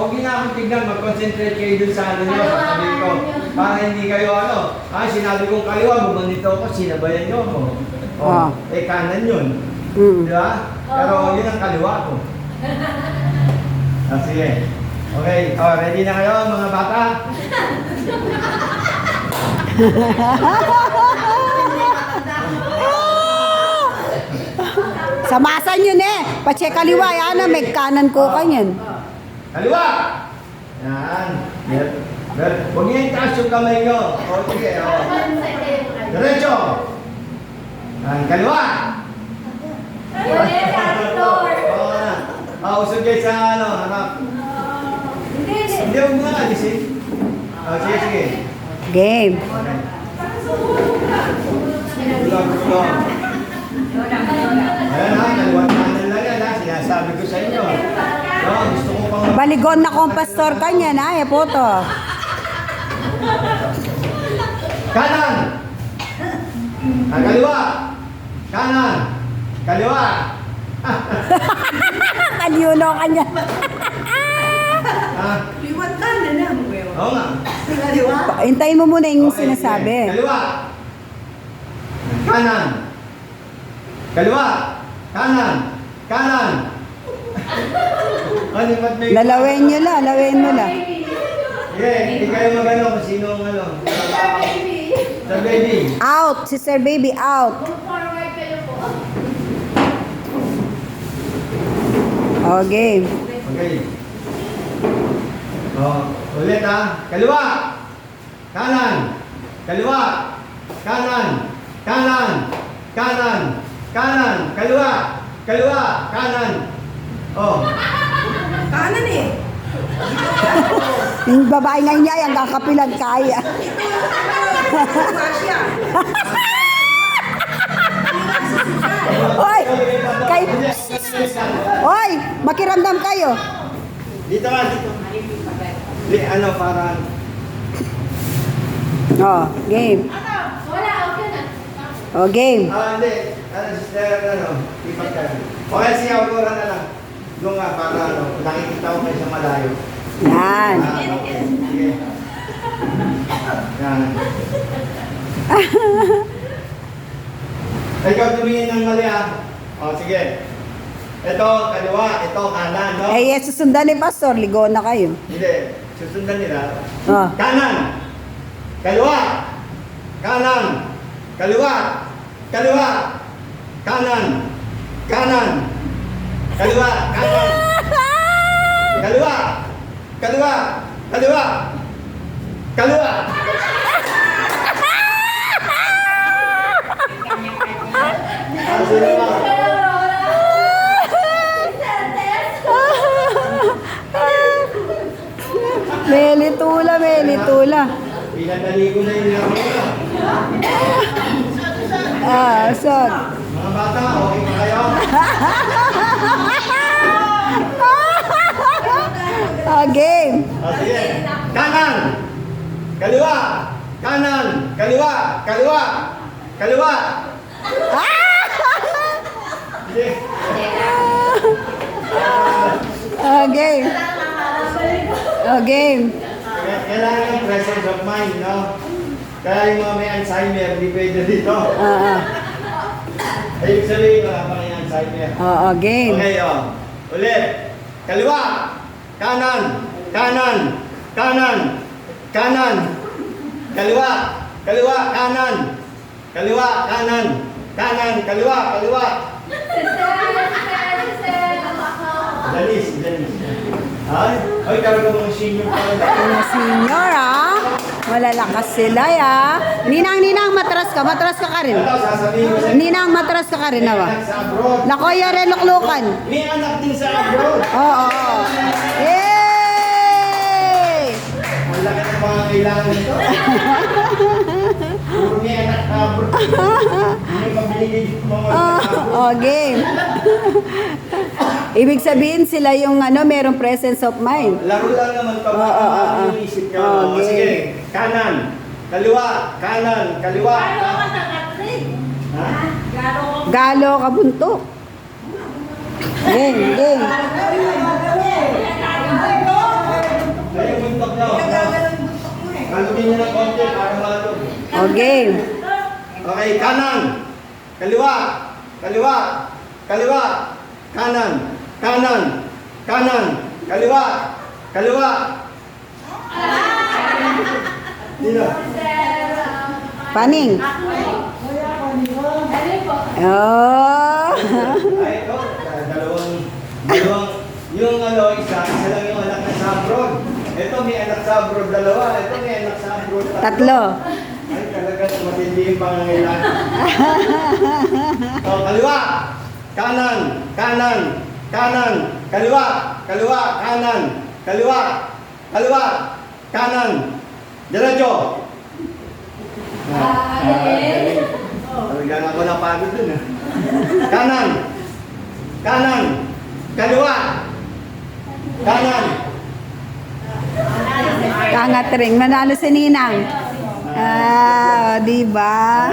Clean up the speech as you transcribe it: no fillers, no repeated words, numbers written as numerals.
Huwag niyo na akong tignan, mag-concentrate kayo dun sa ano nyo, sabi ko. Para hindi kayo ano, sinabi kong kaliwa, bumanito ako, sinabayan nyo ako. Oh, kanan yun. Di ba? Pero yun ang kaliwa ko. Sige. Okay, ready na kayo mga bata? Samasan yun eh. Pache kaliwa, yan na, may kanan ko kanyan. Kaliwa! Yan. Huwag niyo itaas yung kamay nyo. O, sige. Diretso! Yan, kaliwa! Usog kayo sa ano, harap. Hindi, huwag mo na alisin. Sige, sige. Game. Ayan ha, kaliwat kanan lang yan ha. Sinasabi ko sa inyo. Gusto ko pang... Baligon na kong pastor kanyan, ay, poto. Kanan! Kaliwa! Kanan! Kaliwa! Kaliuno kanyan. Liwat kanan na mo yun. Oo nga. Kaliwa. Hintayin mo muna yung Okay, sinasabi. Kaliwa! Kanan! Kaliwa! Kanan! Kanan! Lalawin nyo la, lalawin mo la. Hindi kayo magano kung sino ang ano. Sir baby. Out, sister baby, out. Oh, game. Okay. Ulit ha. Kaliwa! Kanan! Kaliwa! Kanan! Kanan! Kanan! Kanan! Kaliwa! Kaliwa! Kanan! Kanan eh. Yung babae nga niya, yung kakapilan kaya. Masya. Oy! Oy! Makiramdam kayo. Dito ka, dito. Ano, parang... Oh, game. Oh, game. Hindi. Sister, ipat ka. Okay, siya, autoran na lang. Doon nga, para nakikita ko kayo sa malayo. Yan. Okay. Sige. Yan. Ikaw tumingin ng mali sige. Ito, kaliwa. Ito, kanan, no? Eh, susundan ni Pastor, ligo na kayo. Hindi. Susundan nila. Oh. Kanan. Kaliwa. Kanan. Kaliwa. Kaliwa. Kanan. Kanan. Kaliwa. Kanan. Kaliwa. Kaliwa. Kaliwa. Kaliwa. Melitula, melitula. Pinadali ko na yung laro. Son. Mga bata, okay pa kayo? Game. Sige. Kanan. Kaliwa. Kanan. Kaliwa. Kaliwa. Kaliwa. Sige. Game. Game. Kailangan ng presence of mind, no? Kaya yung mga may Alzheimer, hindi pwede dito. Ibig sabihin, wala pa yung Alzheimer. Game. Okay, ulit. Kaliwa. Kanan. Kanan. Kanan. Kanan. Kaliwa. Kaliwa. Kanan. Kaliwa. Kanan. Kanan. Kaliwa. Kaliwa. Dalis. Dalis. Ay, talaga mga senior pala. Mga senior, malalakas sila, Ninang, matras ka rin. Ito, sasabihin ko sa'yo. Ninang, matras ka rin, May anak sa abroad. Nakoya rin luklukan. May anak din sa abroad. Oo. Yay! Ang laki ng mga kailangan nito. Puro may anak sa abroad. Hindi mabili mga anak sa abroad. Game. Ibig sabihin sila yung merong presence of mind. Laro lang naman pa. Ano yung isip nyo? Sige, kanan. Kaliwa. Kanan. Kaliwa. Galo kabuntok. Game. niyo ng konti para matog. Okay. Okay, kanan. Kaliwa. Kaliwa. Kaliwa. Kanan. Kanan. Kanan. Kaliwa. Kaliwa. Dino. Paning. Oh. Ay, ito. Dalawang, yung isa lang yung anak na sa abroad. Ito may anak sa abroad, dalawa. Ito may anak sa abroad, Tatlo. Ay, talaga matindi yung pangangailangan. Kaliwa, kanan, kanan, kanan, kaliwa, kaliwa, kanan, kaliwa, kaliwa, kanan, diretso. Talaga ako napagod dun. Kanan, kanan, kaliwa, kanan. Kangat ring. Manalo si Ninang. Ah, di ba?